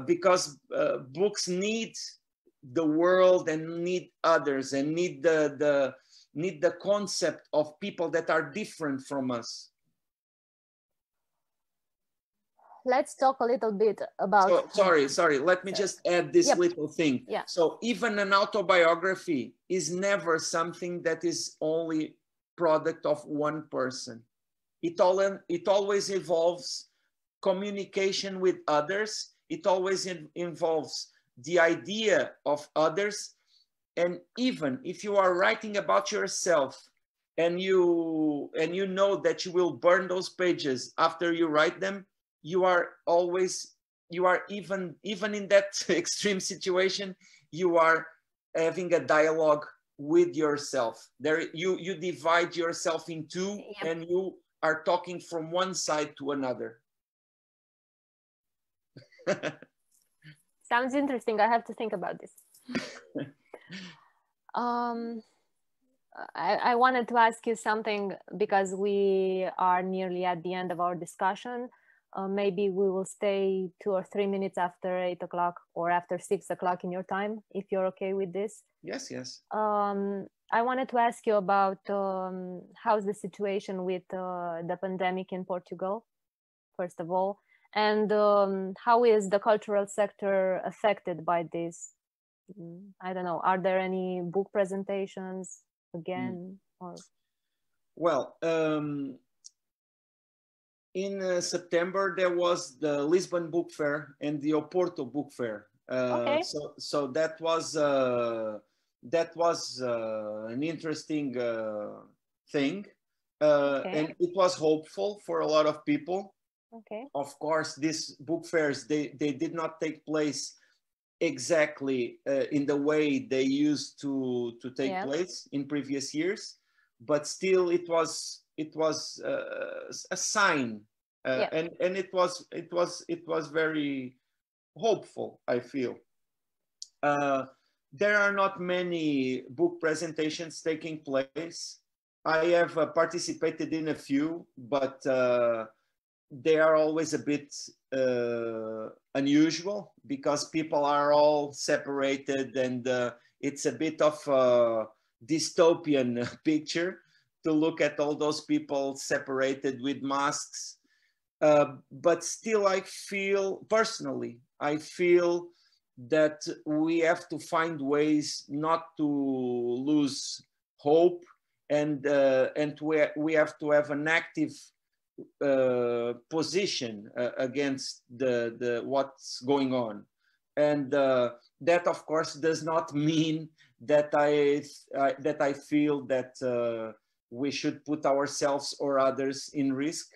because books need the world and need others and need the concept of people that are different from us. Let's talk a little bit about... Sorry. Let me just add this little thing. Yeah. So even an autobiography is never something that is only product of one person. It always involves communication with others. It always involves the idea of others. And even if you are writing about yourself and you know that you will burn those pages after you write them, you are even in that extreme situation, you are having a dialogue with yourself. There you divide yourself in two. Yep. And you are talking from one side to another. Sounds interesting. I have to think about this. I wanted to ask you something, because we are nearly at the end of our discussion. Maybe we will stay 2 or 3 minutes after 8 o'clock or after 6 o'clock in your time, if you're okay with this. Yes, yes. I wanted to ask you about how's the situation with the pandemic in Portugal, first of all, and how is the cultural sector affected by this? I don't know, are there any book presentations again? Or... Well, in September, there was the Lisbon Book Fair and the Oporto Book Fair. Okay. So that was an interesting thing. Okay. And it was hopeful for a lot of people. Okay. Of course, these book fairs, they did not take place exactly in the way they used to take place in previous years, but still it was a sign, and it was very hopeful, I feel. There are not many book presentations taking place. I have participated in a few, but they are always a bit unusual, because people are all separated, and it's a bit of a dystopian picture to look at all those people separated with masks. But still, I feel that we have to find ways not to lose hope, and we have to have an active position against the what's going on, and that of course does not mean that I feel that we should put ourselves or others in risk.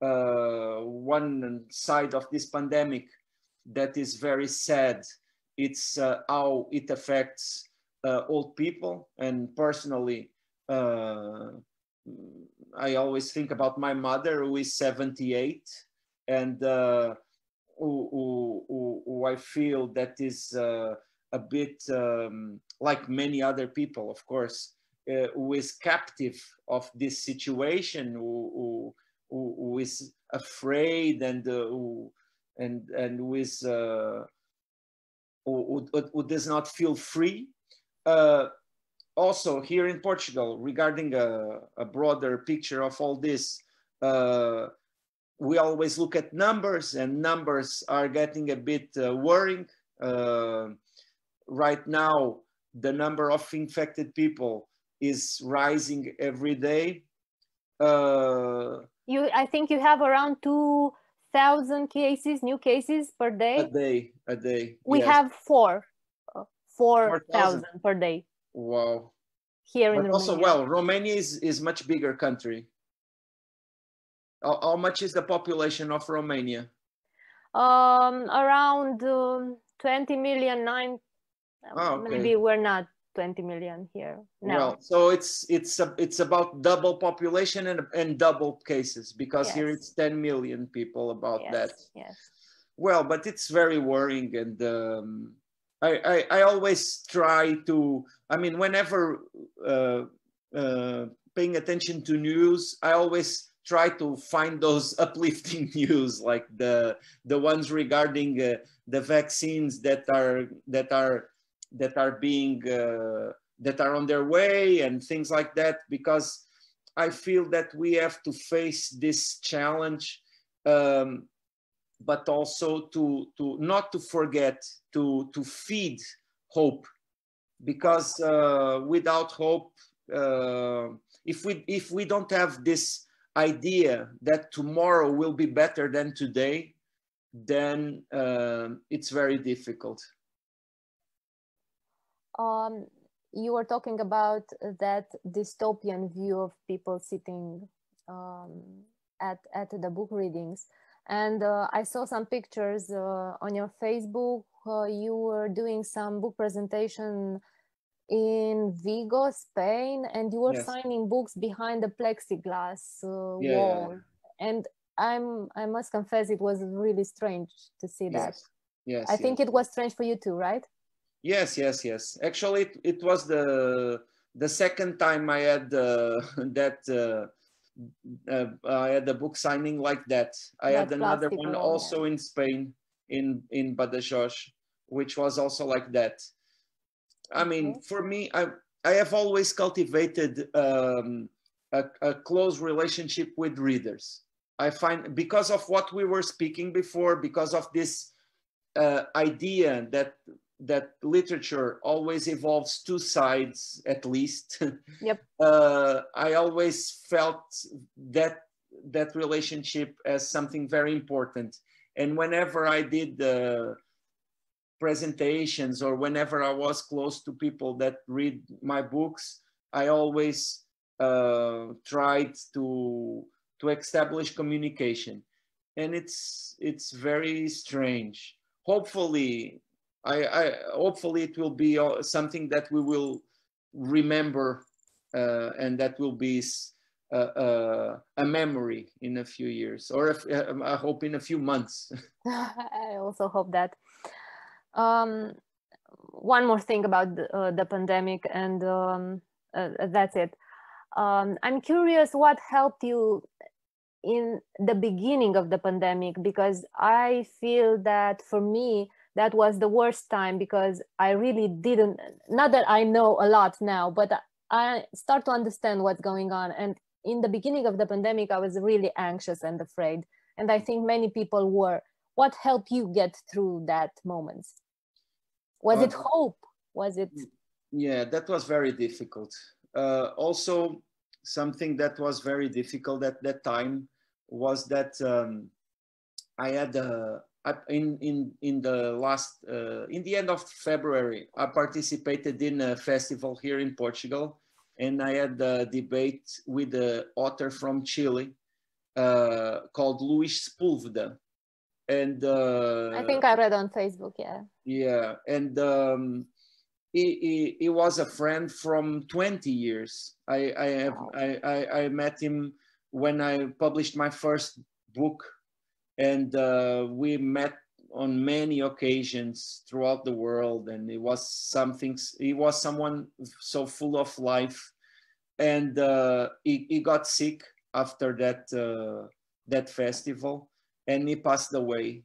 One side of this pandemic that is very sad, it's how it affects old people, and personally I always think about my mother, who is 78, and who I feel that is a bit like many other people, of course, who is captive of this situation, who is afraid, and who is who does not feel free. also here in Portugal, regarding a broader picture of all this, we always look at numbers, and numbers are getting a bit worrying. Right now, the number of infected people is rising every day. I think you have around 2,000 cases, new cases per day. A day. We yes. have 4,000 per day. Wow. Here in Romania. Also, well, Romania is much bigger country. How much is the population of Romania? Around 20 million, okay. Maybe we're not 20 million here now. Well, so it's about double population and double cases, because yes. here it's 10 million people about yes. that. Yes. Well, but it's very worrying, and I always try to, I mean, whenever paying attention to news, I always try to find those uplifting news, like the ones regarding the vaccines that are on their way and things like that, because I feel that we have to face this challenge, but also to not to forget to feed hope, because without hope, if we don't have this idea that tomorrow will be better than today, then it's very difficult. You were talking about that dystopian view of people sitting at the book readings, and I saw some pictures on your Facebook. You were doing some book presentation in Vigo, Spain, and you were yes. signing books behind the plexiglass wall. Yeah. And I must confess, it was really strange to see that. Yes. I think it was strange for you too, right? Yes. Actually, it was the second time I had I had a book signing like that. I had another one also in Spain, in Badajoz, which was also like that. I mean, for me, I have always cultivated a close relationship with readers. I find, because of what we were speaking before, because of this idea that literature always involves two sides, at least. Yep. I always felt that relationship as something very important. And whenever I did presentations, or whenever I was close to people that read my books, I always tried to establish communication. And it's very strange. Hopefully, hopefully it will be something that we will remember, and that will be a memory in a few years, or I hope in a few months. I also hope that. One more thing about the pandemic, and that's it. I'm curious what helped you in the beginning of the pandemic, because I feel that for me, that was the worst time, because I really didn't, not that I know a lot now, but I start to understand what's going on. And in the beginning of the pandemic, I was really anxious and afraid. And I think many people were. What helped you get through that moment? Was it hope? Was it? Yeah, that was very difficult. Also, something that was very difficult at that time was that I had in the end of February, I participated in a festival here in Portugal, and I had a debate with the author from Chile called Luís Sepúlveda. And I think I read on Facebook, yeah. Yeah, and he was a friend from 20 years. I met him when I published my first book, and we met on many occasions throughout the world. And he was someone so full of life, and he got sick after that festival, and he passed away.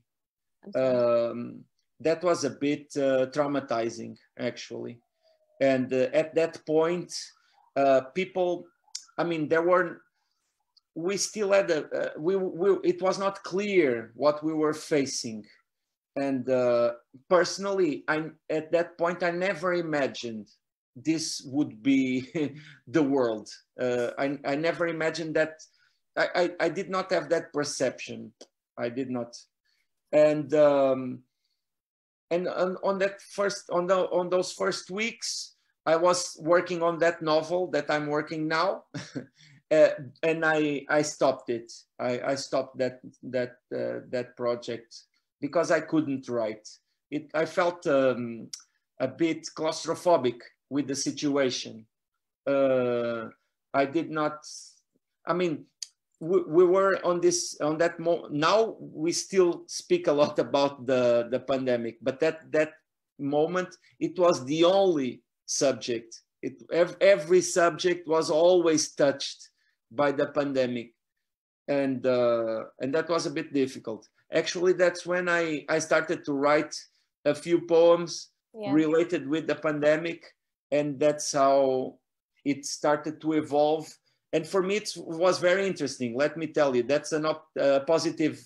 That was a bit traumatizing, actually. And at that point, people, I mean, we still had it was not clear what we were facing. And personally, at that point, I never imagined this would be the world. I never imagined that. I did not have that perception. I did not. And on those first weeks, I was working on that novel that I'm working now, and I stopped it. I stopped that project because I couldn't write it. I felt a bit claustrophobic with the situation. I did not. I mean, we were on that moment. Now we still speak a lot about the pandemic, but that moment, it was the only subject. Every subject was always touched by the pandemic, and that was a bit difficult. Actually, that's when I started to write a few poems related with the pandemic, and that's how it started to evolve. And for me, it was very interesting. Let me tell you, that's a positive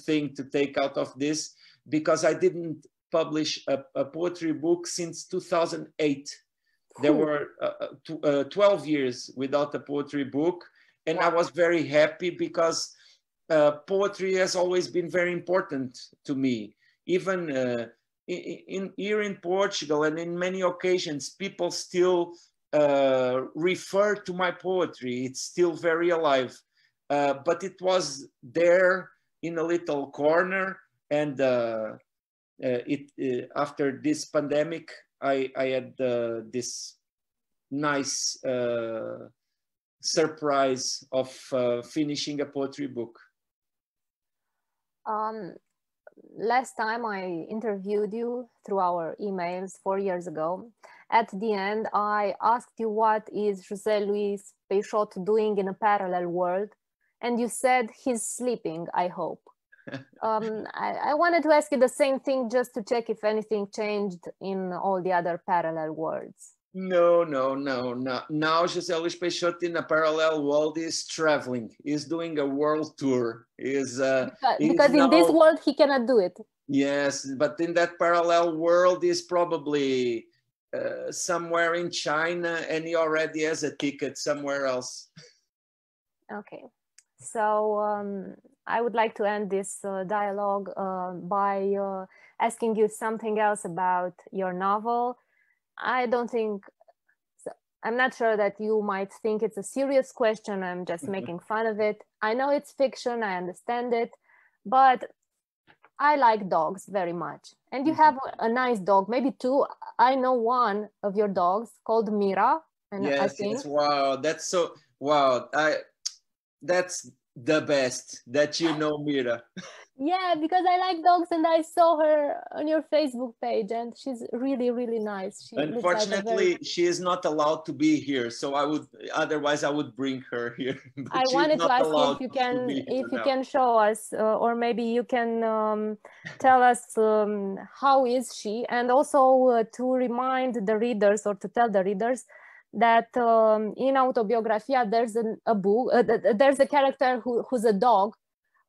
thing to take out of this, because I didn't publish a poetry book since 2008. There were 12 years without a poetry book. And I was very happy because poetry has always been very important to me. Even here in Portugal, and in many occasions, people still refer to my poetry. It's still very alive, but it was there in a little corner. And after this pandemic, I had this nice surprise of finishing a poetry book. Last time I interviewed you through our emails 4 years ago, at the end, I asked you what is José Luís Peixoto doing in a parallel world, and you said he's sleeping, I hope. I wanted to ask you the same thing, just to check if anything changed in all the other parallel worlds. No. Now José Luís Peixoto in a parallel world is traveling. He's doing a world tour. Because in this world he cannot do it. Yes, but in that parallel world he's probably somewhere in China, and he already has a ticket somewhere else. Okay, so I would like to end this dialogue by asking you something else about your novel. I'm not sure that you might think it's a serious question. I'm just making fun of it. I know it's fiction, I understand it, but I like dogs very much. And you have a nice dog, maybe two. I know one of your dogs called Mira. And yes, wow, that's so, wow. That's the best that you know, Mira. Yeah, because I like dogs, and I saw her on your Facebook page, and she's really, really nice. Unfortunately, she is not allowed to be here, so otherwise I would bring her here. I wanted to ask you if you can show us, or maybe you can tell us how is she, and also to remind the readers, or to tell the readers, that in Autobiografia there's a book, there's a character who's a dog.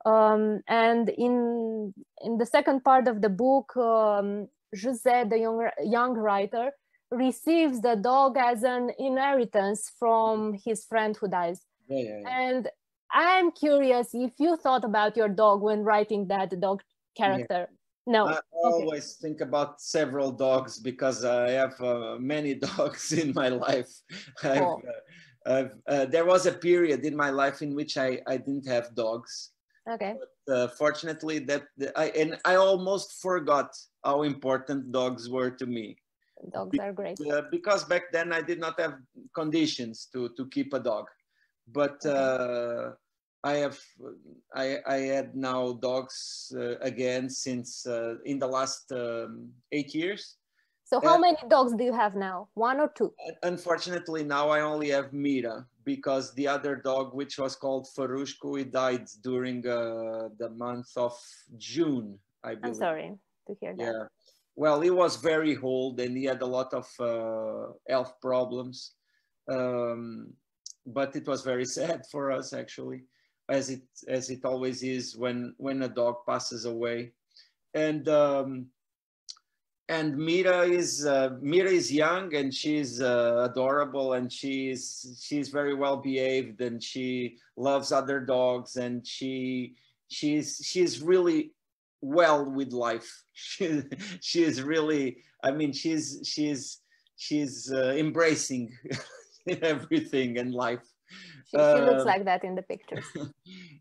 And in the second part of the book, José, the young writer, receives the dog as an inheritance from his friend who dies. Yeah. And I'm curious if you thought about your dog when writing that dog character. Yeah. No. I always think about several dogs, because I have many dogs in my life. There was a period in my life in which I didn't have dogs. Okay. But, fortunately, I almost forgot how important dogs were to me. Dogs are great. Because back then I did not have conditions to keep a dog. But I had now dogs again since in the last 8 years. So how many dogs do you have now? One or two? Unfortunately, now I only have Mira, because the other dog, which was called Farushko, he died during the month of June, I believe. I'm sorry to hear that. Yeah. well, he was very old and he had a lot of health problems. But it was very sad for us, actually, as it always is when a dog passes away. And Mira is young and she's adorable, and she's very well behaved, and she loves other dogs, and she's really well with life. She is really, I mean, she's embracing everything in life. She looks like that in the pictures.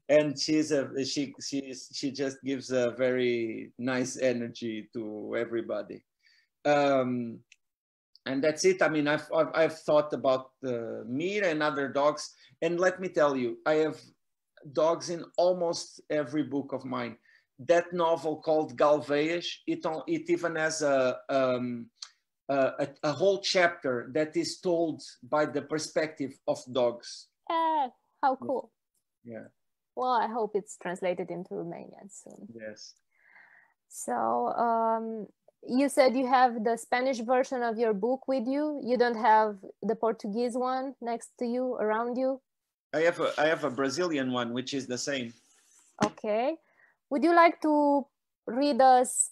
And she just gives a very nice energy to everybody. And that's it. I mean, I've thought about Mira and other dogs, and let me tell you, I have dogs in almost every book of mine. That novel called Galveias, it even has a whole chapter that is told by the perspective of dogs. How cool. Yeah. Well, I hope it's translated into Romanian soon. Yes. So you said you have the Spanish version of your book with you. You don't have the Portuguese one next to you, around you? I have a Brazilian one, which is the same. Okay. Would you like to read us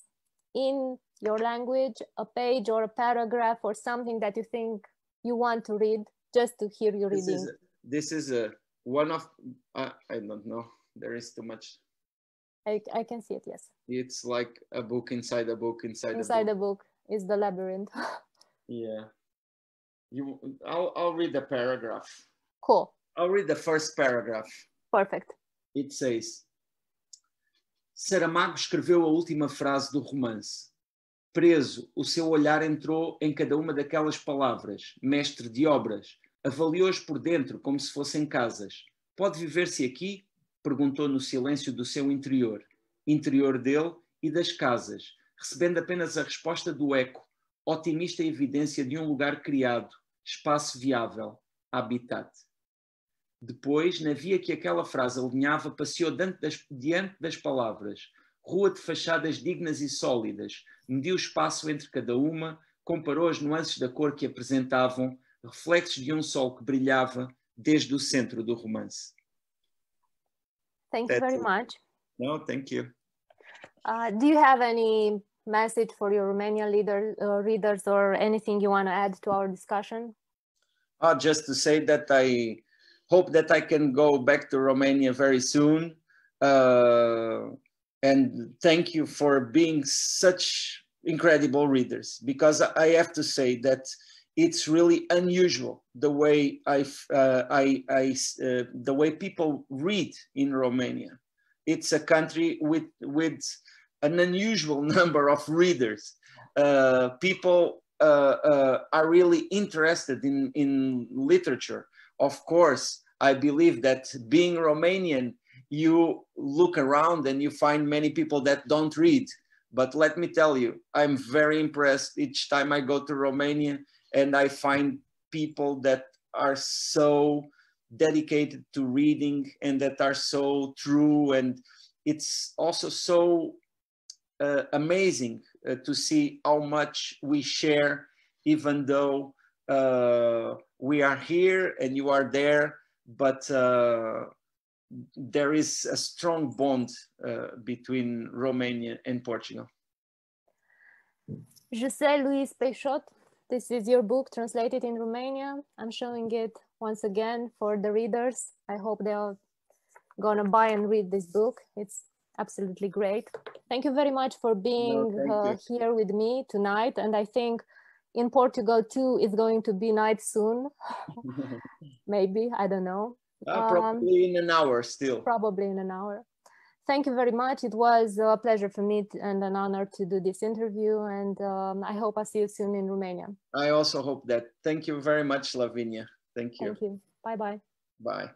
in your language a page or a paragraph or something that you think you want to read, just to hear you reading? This is one of, I don't know, there is too much. I can see it, yes. It's like a book inside a book inside a book. Inside the book is the labyrinth. Yeah. I'll read the paragraph. Cool. I'll read the first paragraph. Perfect. It says, Saramago escreveu a última frase do romance. Preso, o seu olhar entrou em cada uma daquelas palavras. Mestre de obras, avaliou-as por dentro como se fossem casas. Pode viver-se aqui? Perguntou no silêncio do seu interior dele e das casas, recebendo apenas a resposta do eco, otimista evidência de um lugar criado, espaço viável, habitat. Depois, na via que aquela frase alinhava, passeou diante das palavras, rua de fachadas dignas e sólidas, mediu o espaço entre cada uma, comparou as nuances da cor que apresentavam, reflexos de um sol que brilhava desde o centro do romance. Thank you very much. No, thank you. Do you have any message for your Romanian readers or anything you want to add to our discussion? Just to say that I hope that I can go back to Romania very soon. And thank you for being such incredible readers, because I have to say that it's really unusual the way the way people read in Romania. It's a country with an unusual number of readers. People are really interested in literature. Of course, I believe that being Romanian, you look around and you find many people that don't read. But let me tell you, I'm very impressed each time I go to Romania and I find people that are so dedicated to reading and that are so true. And it's also so amazing to see how much we share, even though we are here and you are there, but there is a strong bond between Romania and Portugal. José Luís Peixoto, this is your book translated in Romania. I'm showing it once again for the readers. I hope they're gonna buy and read this book. It's absolutely great. Thank you very much for being here with me tonight. And I think in Portugal too, it's going to be night soon. Maybe, I don't know. Probably in an hour still. Probably in an hour. Thank you very much. It was a pleasure for me and an honor to do this interview. And I hope I'll see you soon in Romania. I also hope that. Thank you very much, Lavinia. Thank you. Thank you. Bye-bye. Bye.